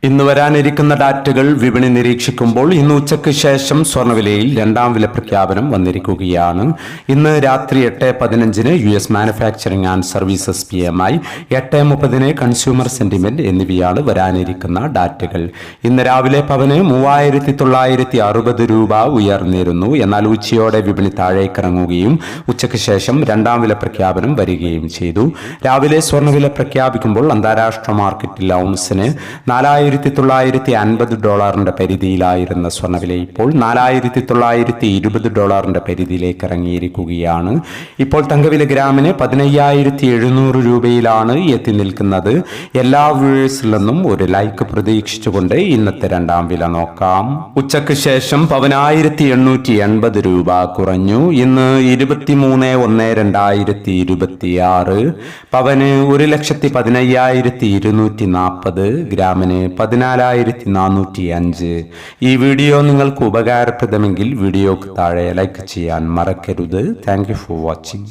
ഇന്ന് വരാനിരിക്കുന്ന ഡാറ്റകൾ വിപണി നിരീക്ഷിക്കുമ്പോൾ ഇന്ന് ഉച്ചയ്ക്ക് ശേഷം സ്വർണ്ണവിലയിൽ രണ്ടാം വില പ്രഖ്യാപനം വന്നിരിക്കുകയാണ്. ഇന്ന് രാത്രി 8:15 US manufacturing and services PMI, 8:30 consumer sentiment എന്നിവയാണ് വരാനിരിക്കുന്ന ഡാറ്റകൾ. ഇന്ന് രാവിലെ പവന് 3960 രൂപ ഉയർന്നിരുന്നു. എന്നാൽ ഉച്ചയോടെ വിപണി താഴേക്കിറങ്ങുകയും ഉച്ചയ്ക്ക് ശേഷം രണ്ടാം വില പ്രഖ്യാപനം വരികയും ചെയ്തു. രാവിലെ സ്വർണ്ണവില പ്രഖ്യാപിക്കുമ്പോൾ അന്താരാഷ്ട്ര മാർക്കറ്റിൽ ഔൺസിന് $4,950 പരിധിയിലായിരുന്ന സ്വർണ്ണവില ഇപ്പോൾ $4,920 പരിധിയിലേക്ക് ഇറങ്ങിയിരിക്കുകയാണ്. ഇപ്പോൾ തങ്കവില ഗ്രാമിന് 15,700 രൂപയിലാണ് എത്തി നിൽക്കുന്നത്. എല്ലാ വ്യൂവേഴ്സിൽ നിന്നും ഒരു ലൈക്ക് പ്രതീക്ഷിച്ചുകൊണ്ട് ഇന്നത്തെ രണ്ടാം വില നോക്കാം. ഉച്ചയ്ക്ക് ശേഷം പവന് 1,880 രൂപ കുറഞ്ഞു. ഇന്ന് 23/1/2026 പവന് 1,15,240, ഗ്രാമിന് 14,405. ഈ വീഡിയോ നിങ്ങൾക്ക് ഉപകാരപ്രദമെങ്കിൽ വീഡിയോക്ക് താഴെ ലൈക്ക് ചെയ്യാൻ മറക്കരുത്. Thank you for watching.